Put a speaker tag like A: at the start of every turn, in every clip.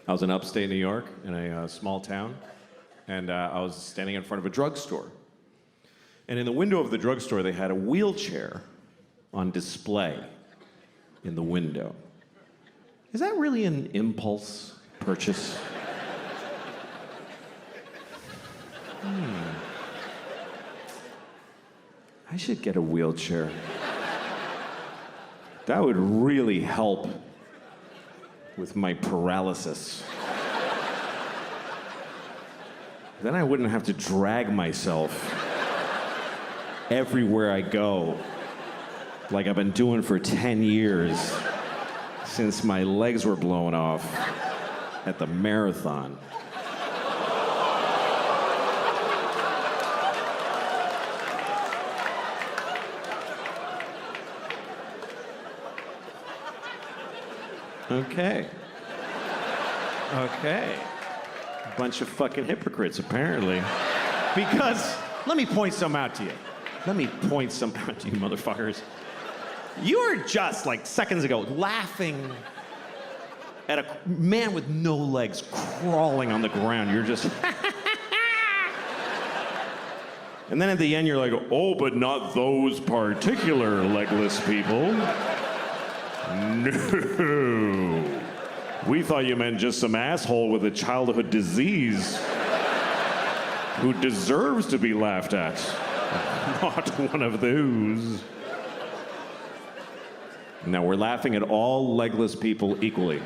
A: I was in upstate New York in a small town, and I was standing in front of a drugstore. And in the window of the drugstore, they had a wheelchair on display in the window. Is that really an impulse purchase? I should get a wheelchair. That would really help with my paralysis. Then I wouldn't have to drag myself everywhere I go, like I've been doing for 10 years since my legs were blown off at the marathon. Okay. Bunch of fucking hypocrites, apparently. Because, let me point some out to you. Let me point some out to you, motherfuckers. You were just, like, seconds ago, laughing at a man with no legs crawling on the ground. You're just... And then at the end, you're like, oh, but not those particular legless people. No. We thought you meant just some asshole with a childhood disease who deserves to be laughed at. Not one of those. Now, we're laughing at all legless people equally.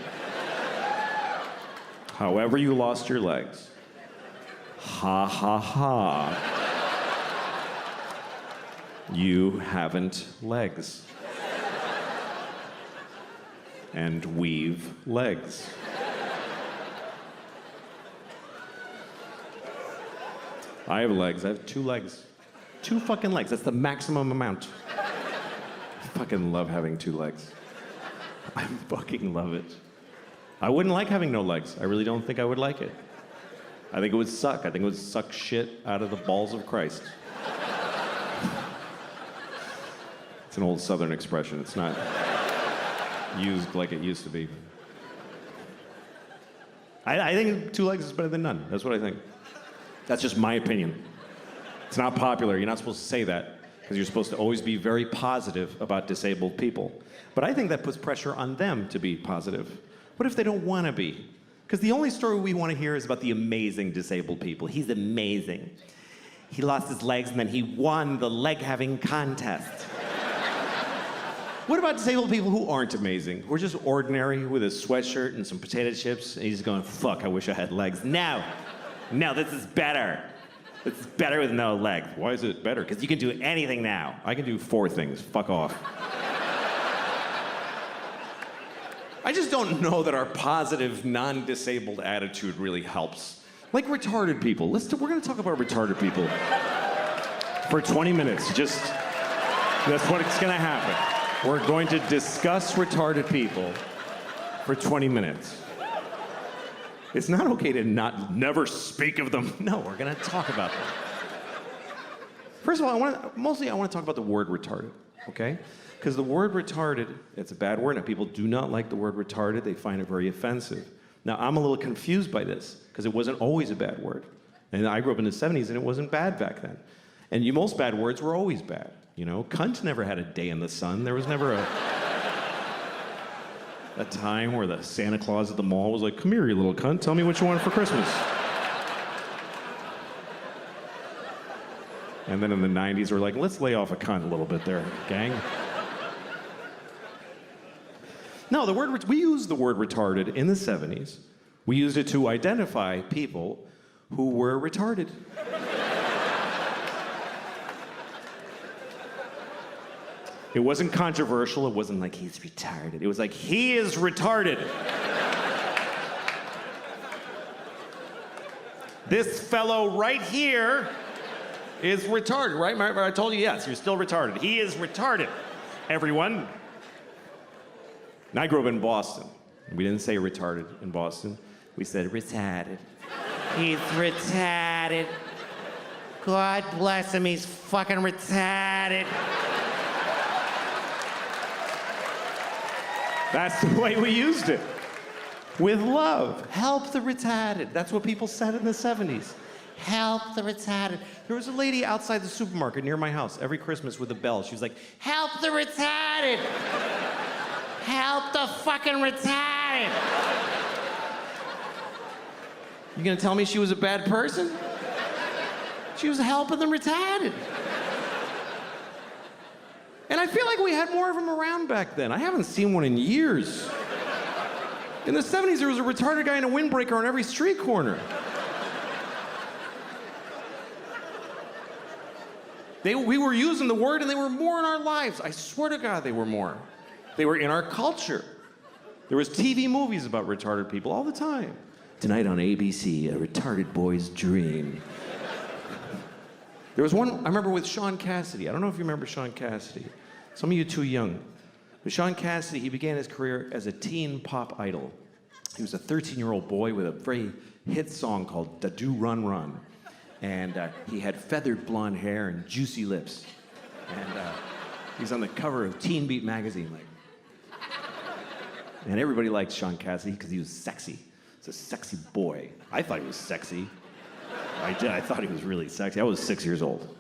A: However you lost your legs. Ha ha ha. You haven't legs. And we've legs. I have legs. I have 2 legs. 2 fucking legs. That's the maximum amount. I fucking love having 2 legs. I fucking love it. I wouldn't like having no legs. I really don't think I would like it. I think it would suck. I think it would suck shit out of the balls of Christ. It's an old Southern expression. It's not used like it used to be. I think 2 legs is better than none. That's what I think. That's just my opinion. It's not popular. You're not supposed to say that because you're supposed to always be very positive about disabled people. But I think that puts pressure on them to be positive. What if they don't want to be? Because the only story we want to hear is about the amazing disabled people. He's amazing. He lost his legs and then he won the leg-having contest. What about disabled people who aren't amazing? Who are just ordinary with a sweatshirt and some potato chips, and he's going, fuck, I wish I had legs. No, this is better. This is better with no legs. Why is it better? Because you can do anything now. I can do 4 things. Fuck off. I just don't know that our positive, non-disabled attitude really helps. Like retarded people. We're gonna talk about retarded people for 20 minutes. That's what's gonna happen. We're going to discuss retarded people for 20 minutes. It's not okay to never speak of them. No, we're gonna talk about them. First of all, I want to talk about the word retarded, okay? Because the word retarded, it's a bad word, and people do not like the word retarded. They find it very offensive. Now, I'm a little confused by this, because it wasn't always a bad word. And I grew up in the 70s, and it wasn't bad back then. And most bad words were always bad. You know, cunt never had a day in the sun. There was never a time where the Santa Claus at the mall was like, come here, you little cunt, tell me what you want for Christmas. And then in the 90s, we're like, let's lay off a cunt a little bit there, gang. No, we used the word retarded in the 70s. We used it to identify people who were retarded. It wasn't controversial. It wasn't like, he's retarded. It was like, he is retarded. This fellow right here is retarded, right? I told you, yes, you're still retarded. He is retarded, everyone. And I grew up in Boston. We didn't say retarded in Boston. We said retarded. He's retarded. God bless him, he's fucking retarded. That's the way we used it. with love. Help the retarded. That's what people said in the 70s. Help the retarded. There was a lady outside the supermarket near my house every Christmas with a bell. She was like, help the retarded. Help the fucking retarded. You gonna tell me she was a bad person? She was helping the retarded. And I feel like we had more of them around back then. I haven't seen one in years. In the 70s, there was a retarded guy in a windbreaker on every street corner. We were using the word and they were more in our lives. I swear to God, they were more. They were in our culture. There was TV movies about retarded people all the time. Tonight on ABC, a retarded boy's dream. There was one, I remember with Sean Cassidy. I don't know if you remember Sean Cassidy. Some of you too young. But Sean Cassidy, he began his career as a teen pop idol. He was a 13-year-old boy with a very hit song called Da Do Run Run. And he had feathered blonde hair and juicy lips. And he was on the cover of Teen Beat magazine. And everybody liked Sean Cassidy because he was sexy. He's a sexy boy. I thought he was sexy. I did. I thought he was really sexy. I was 6 years old.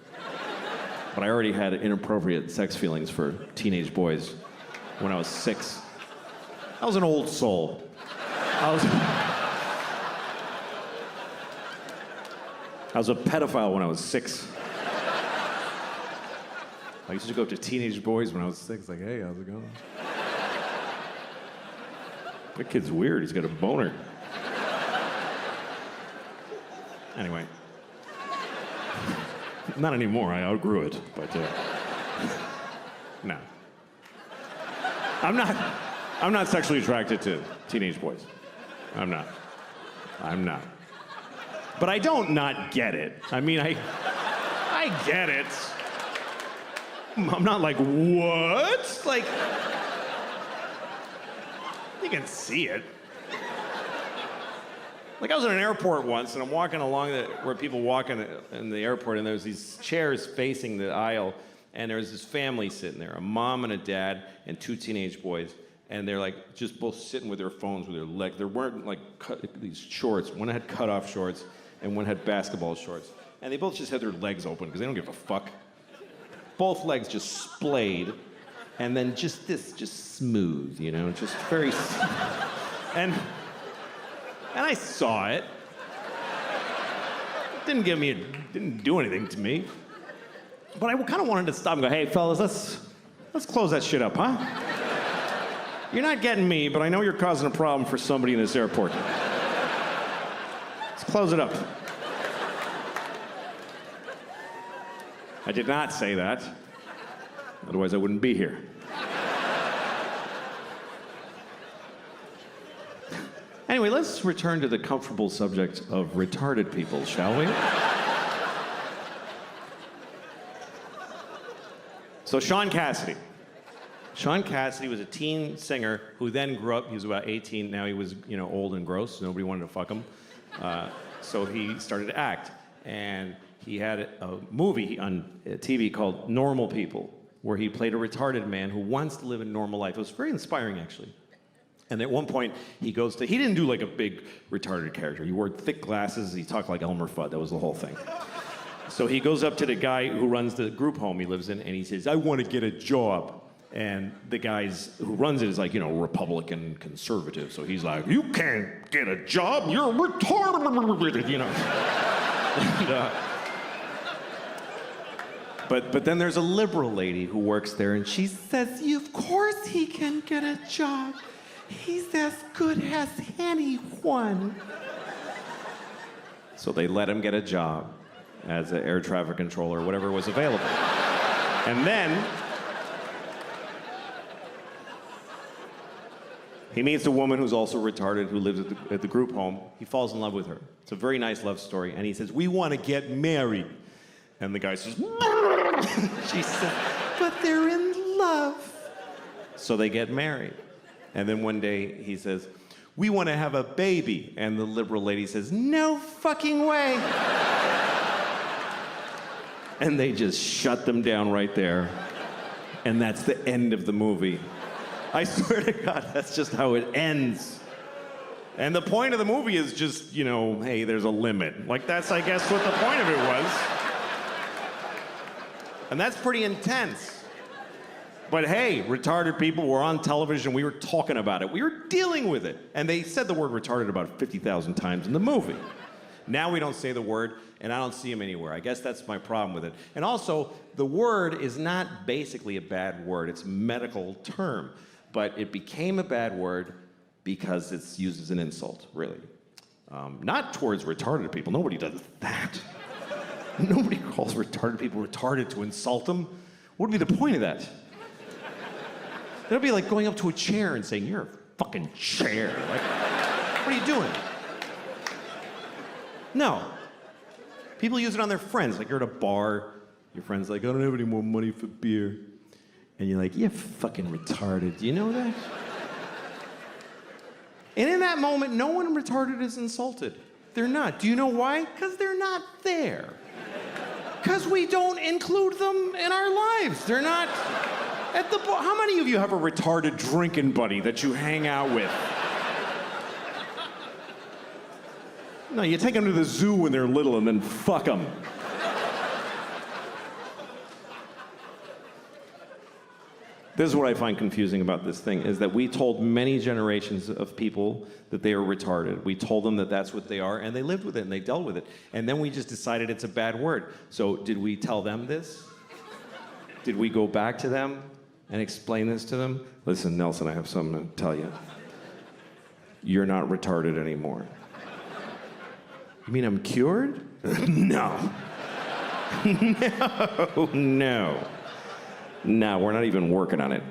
A: But I already had inappropriate sex feelings for teenage boys when I was 6. I was an old soul. I was a pedophile when I was 6. I used to go up to teenage boys when I was 6, like, hey, how's it going? That kid's weird. He's got a boner. Anyway. Not anymore. I outgrew it, but no. I'm not sexually attracted to teenage boys. I'm not. But I don't not get it. I mean, I get it. I'm not like, what? Like, you can see it. Like, I was in an airport once, and I'm walking along where people walk in the airport, and there's these chairs facing the aisle, and there's this family sitting there, a mom and a dad and 2 teenage boys, and they're like just both sitting with their phones with their legs. They weren't like these shorts. One had cut-off shorts, and one had basketball shorts. And they both just had their legs open because they don't give a fuck. Both legs just splayed, and then just smooth, you know, just very. And I saw it. It didn't do anything to me. But I kind of wanted to stop and go, hey, fellas, let's close that shit up, huh? You're not getting me, but I know you're causing a problem for somebody in this airport. Let's close it up. I did not say that. Otherwise, I wouldn't be here. Anyway, let's return to the comfortable subject of retarded people, shall we? So Sean Cassidy. Sean Cassidy was a teen singer who then grew up. He was about 18. Now he was, old and gross. Nobody wanted to fuck him. So he started to act. And he had a movie on TV called Normal People, where he played a retarded man who wants to live a normal life. It was very inspiring, actually. And at one point, he didn't do like a big retarded character. He wore thick glasses. He talked like Elmer Fudd. That was the whole thing. So he goes up to the guy who runs the group home he lives in, and he says, I want to get a job. And the guys who runs it is like, Republican conservative. So he's like, you can't get a job. You're retarded, And, but then there's a liberal lady who works there, and she says, of course he can get a job. He's as good as anyone. So they let him get a job as an air traffic controller, whatever was available. And then he meets a woman who's also retarded who lives at the group home. He falls in love with her. It's a very nice love story. And he says, we want to get married. And the guy says, she says, but they're in love. So they get married. And then one day he says, we want to have a baby. And the liberal lady says, no fucking way. And they just shut them down right there. And that's the end of the movie. I swear to God, that's just how it ends. And the point of the movie is just, hey, there's a limit. Like, that's, I guess, what the point of it was. And that's pretty intense. But hey, retarded people were on television. We were talking about it. We were dealing with it. And they said the word retarded about 50,000 times in the movie. Now we don't say the word, and I don't see them anywhere. I guess that's my problem with it. And also, the word is not basically a bad word. It's a medical term. But it became a bad word because it's used as an insult, really. Not towards retarded people. Nobody does that. Nobody calls retarded people retarded to insult them. What would be the point of that? That'd be like going up to a chair and saying, "You're a fucking chair." Like, what are you doing? No. People use it on their friends. Like, you're at a bar, your friend's like, "I don't have any more money for beer." And you're like, "You're fucking retarded. Do you know that?" And in that moment, no one retarded is insulted. They're not. Do you know why? Because they're not there. Because we don't include them in our lives. They're not at the bar. How many of you have a retarded drinking buddy that you hang out with? No, you take them to the zoo when they're little and then fuck them. This is what I find confusing about this thing, is that we told many generations of people that they are retarded. We told them that that's what they are, and they lived with it, and they dealt with it. And then we just decided it's a bad word. So did we tell them this? Did we go back to them and explain this to them? Listen, Nelson, I have something to tell you. You're not retarded anymore. You mean I'm cured? No. No. No, we're not even working on it.